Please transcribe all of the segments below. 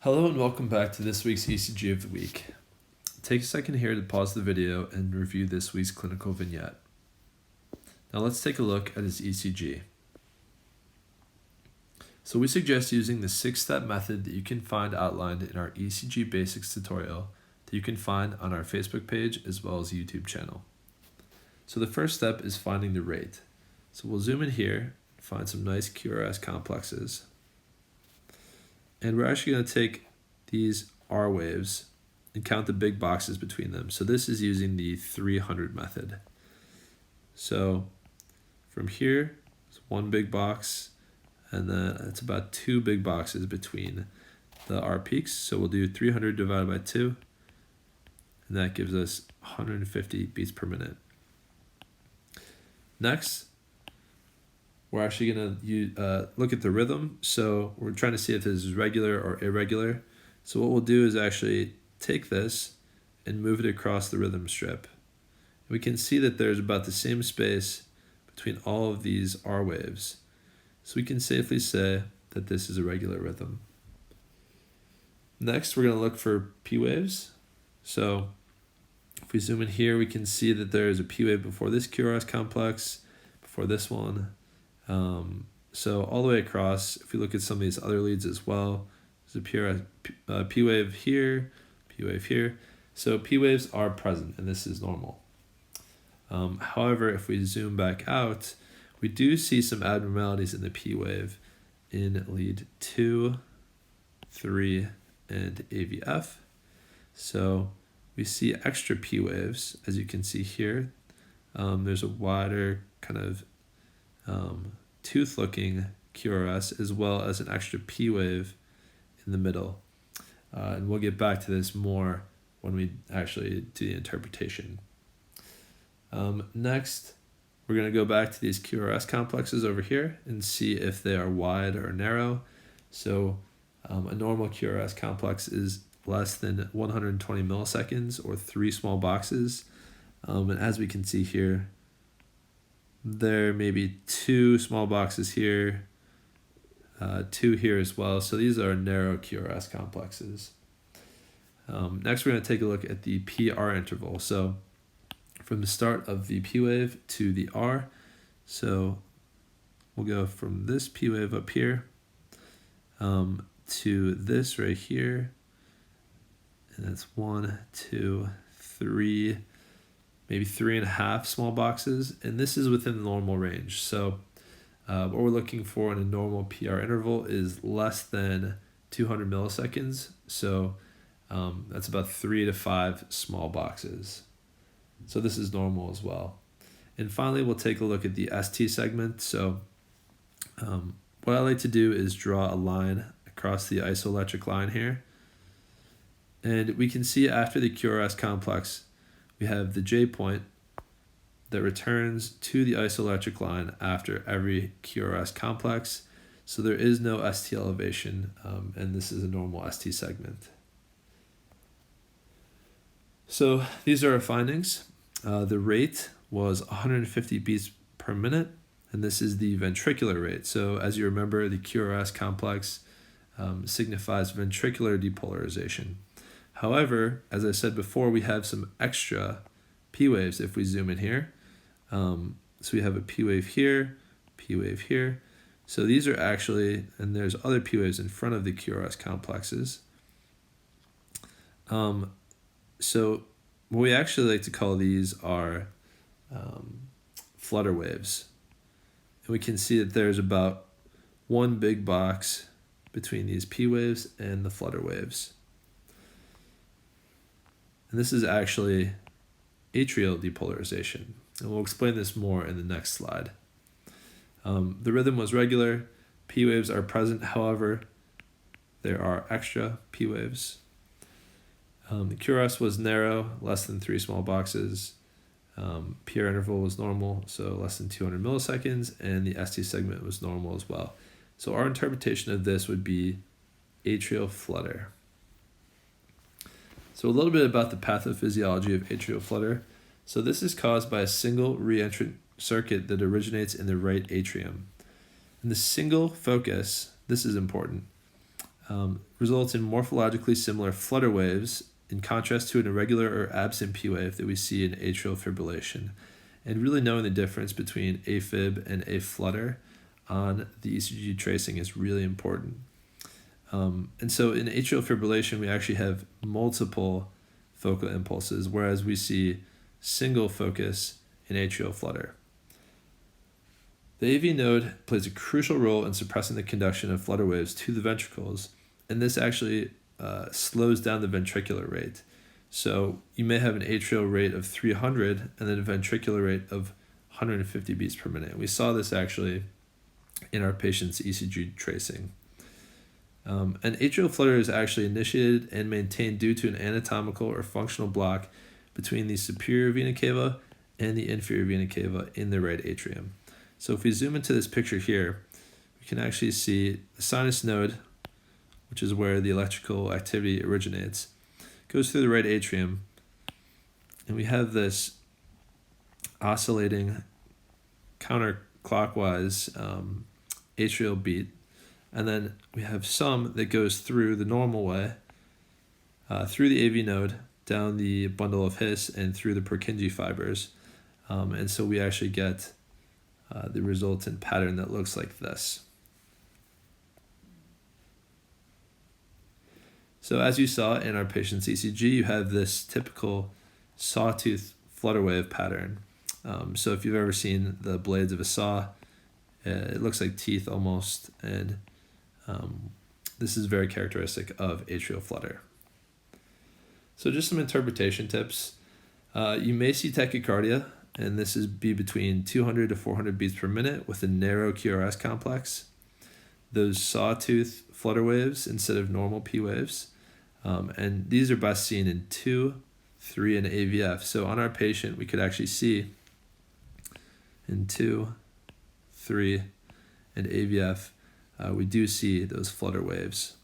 Hello and welcome back to this week's ECG of the week. Take a second here to pause the video and review this week's clinical vignette. Now let's take a look at his ECG. So we suggest using the 6-step method that you can find outlined in our ECG Basics tutorial that you can find on our Facebook page as well as YouTube channel. So the first step is finding the rate. So we'll zoom in here, find some nice QRS complexes. And we're actually going to take these R waves and count the big boxes between them. So this is using the 300 method. So from here, it's one big box, and then it's about 2 big boxes between the R peaks. So we'll do 300 divided by 2, and that gives us 150 beats per minute. Next, we're actually going to look at the rhythm. So we're trying to see if this is regular or irregular. So what we'll do is actually take this and move it across the rhythm strip. We can see that there's about the same space between all of these R waves. So we can safely say that this is a regular rhythm. Next, we're going to look for P waves. So if we zoom in here, we can see that there is a P wave before this QRS complex, before this one. So all the way across, if we look at some of these other leads as well, there's a P wave here, P wave here. So P waves are present, and this is normal. However, if we zoom back out, we do see some abnormalities in the P wave in lead 2, 3, and AVF. So we see extra P waves, as you can see here. There's a wider kind of tooth-looking QRS as well as an extra P wave in the middle. And we'll get back to this more when we actually do the interpretation. Next, we're going to go back to these QRS complexes over here and see if they are wide or narrow. So a normal QRS complex is less than 120 milliseconds or 3 small boxes. And as we can see here, there may be 2 small boxes here, 2 here as well. So these are narrow QRS complexes. Next, we're going to take a look at the PR interval. So from the start of the P wave to the R. So we'll go from this P wave up here to this right here. And that's 1, 2, 3, maybe 3.5 small boxes, and this is within the normal range. So what we're looking for in a normal PR interval is less than 200 milliseconds. So that's about 3 to 5 small boxes. So this is normal as well. And finally, we'll take a look at the ST segment. So what I like to do is draw a line across the isoelectric line here. And we can see after the QRS complex, we have the J point that returns to the isoelectric line after every QRS complex. So there is no ST elevation, and this is a normal ST segment. So these are our findings. The rate was 150 beats per minute, and this is the ventricular rate. So as you remember, the QRS complex signifies ventricular depolarization. However, as I said before, we have some extra P waves if we zoom in here. So we have a P wave here, P wave here. So these are actually, and there's other P waves in front of the QRS complexes. So what we actually like to call these are flutter waves. And we can see that there's about 1 big box between these P waves and the flutter waves. And this is actually atrial depolarization. And we'll explain this more in the next slide. The rhythm was regular. P waves are present. However, there are extra P waves. The QRS was narrow, less than 3 small boxes. PR interval was normal, so less than 200 milliseconds. And the ST segment was normal as well. So our interpretation of this would be atrial flutter. So a little bit about the pathophysiology of atrial flutter. So this is caused by a single reentrant circuit that originates in the right atrium. And the single focus, this is important, results in morphologically similar flutter waves in contrast to an irregular or absent P wave that we see in atrial fibrillation. And really knowing the difference between AFib and aflutter on the ECG tracing is really important. And so in atrial fibrillation, we actually have multiple focal impulses, whereas we see single focus in atrial flutter. The AV node plays a crucial role in suppressing the conduction of flutter waves to the ventricles, and this actually slows down the ventricular rate. So you may have an atrial rate of 300 and then a ventricular rate of 150 beats per minute. We saw this actually in our patient's ECG tracing. An atrial flutter is actually initiated and maintained due to an anatomical or functional block between the superior vena cava and the inferior vena cava in the right atrium. So if we zoom into this picture here, we can actually see the sinus node, which is where the electrical activity originates, goes through the right atrium, and we have this oscillating counterclockwise atrial beat, and then we have some that goes through the normal way, through the AV node, down the bundle of His, and through the Purkinje fibers, and so we actually get the resultant pattern that looks like this. So as you saw in our patient's ECG, you have this typical sawtooth flutter wave pattern. So if you've ever seen the blades of a saw, it looks like teeth almost, and this is very characteristic of atrial flutter. So just some interpretation tips. You may see tachycardia, and this is be between 200 to 400 beats per minute with a narrow QRS complex. Those sawtooth flutter waves instead of normal P waves. And these are best seen in 2, 3, and AVF. So on our patient, we could actually see in 2, 3, and AVF, we do see those flutter waves.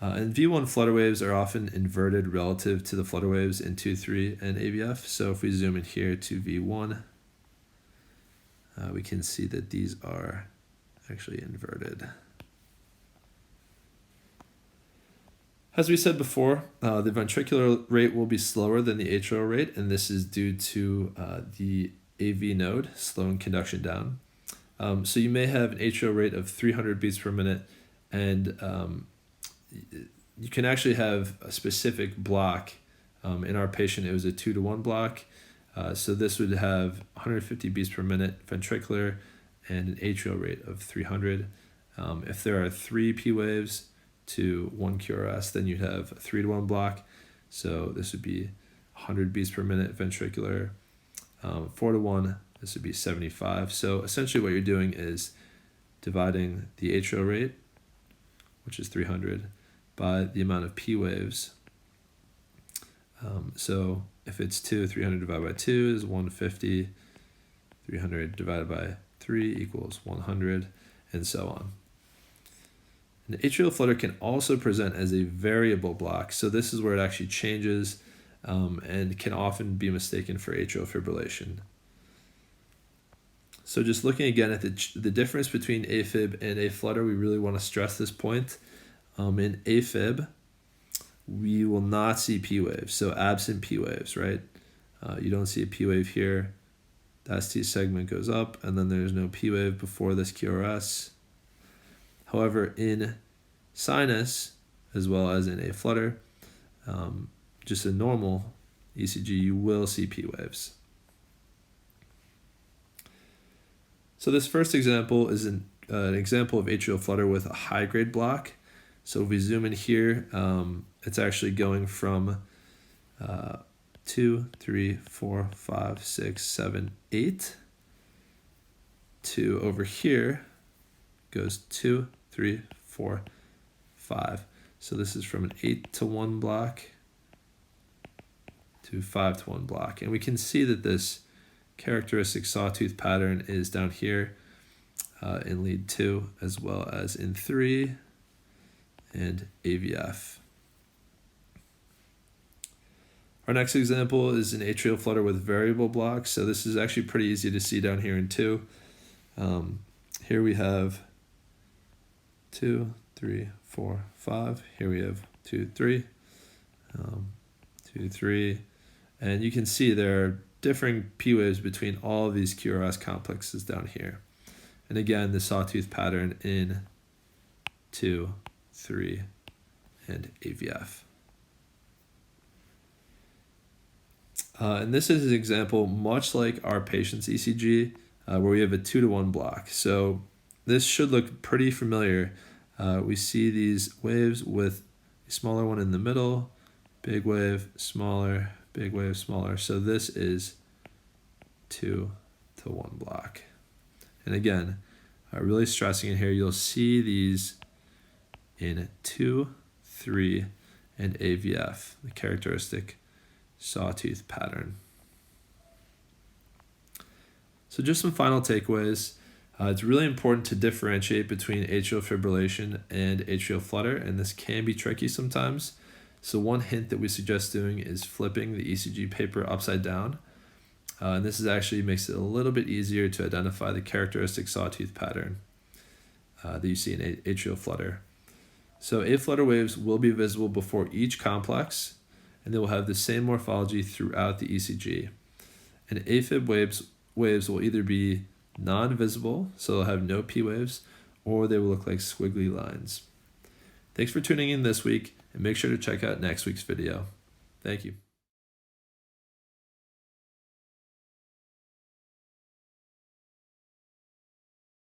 And V1 flutter waves are often inverted relative to the flutter waves in 2, 3, and AVF. So if we zoom in here to V1, we can see that these are actually inverted. As we said before, the ventricular rate will be slower than the atrial rate, and this is due to the AV node slowing conduction down. So you may have an atrial rate of 300 beats per minute, and you can actually have a specific block. In our patient, it was a 2-to-1 block. So this would have 150 beats per minute ventricular and an atrial rate of 300. If there are 3 P waves to 1 QRS, then you'd have a 3-to-1 block. So this would be 100 beats per minute ventricular. 4-to-1, this would be 75. So essentially what you're doing is dividing the atrial rate, which is 300, by the amount of P waves. So if it's 2, 300 divided by 2 is 150. 300 divided by 3 equals 100, and so on. An atrial flutter can also present as a variable block. So this is where it actually changes and can often be mistaken for atrial fibrillation. So just looking again at the difference between AFib and aflutter, we really want to stress this point. In AFib, we will not see P waves, so absent P waves, right? You don't see a P wave here. The ST segment goes up, and then there's no P wave before this QRS. However, in sinus, as well as in aflutter, just a normal ECG, you will see P waves. So this first example is an example of atrial flutter with a high-grade block. So if we zoom in here, it's actually going from 2, 3, 4, 5, 6, 7, 8 to over here goes 2, 3, 4, 5. So this is from an 8-to-1 block to 5-to-1 block. And we can see that this characteristic sawtooth pattern is down here in lead 2 as well as in 3 and AVF. Our next example is an atrial flutter with variable blocks. So this is actually pretty easy to see down here in 2. Here we have 2, 3, 4, 5. Here we have 2, 3, 2, 3. And you can see there are differing P waves between all of these QRS complexes down here. And again, the sawtooth pattern in 2, 3, and AVF. And this is an example much like our patient's ECG, where we have a 2-to-1 block. So this should look pretty familiar. We see these waves with a smaller one in the middle, big wave, smaller, big wave, smaller. So this is 2-to-1 block. And again, really stressing it here, you'll see these in 2, 3, and AVF, the characteristic sawtooth pattern. So just some final takeaways. It's really important to differentiate between atrial fibrillation and atrial flutter, and this can be tricky sometimes. So one hint that we suggest doing is flipping the ECG paper upside down. And this actually makes it a little bit easier to identify the characteristic sawtooth pattern that you see in atrial flutter. So A-flutter waves will be visible before each complex, and they will have the same morphology throughout the ECG. And AFib waves will either be non-visible, so they'll have no P waves, or they will look like squiggly lines. Thanks for tuning in this week, and make sure to check out next week's video. Thank you.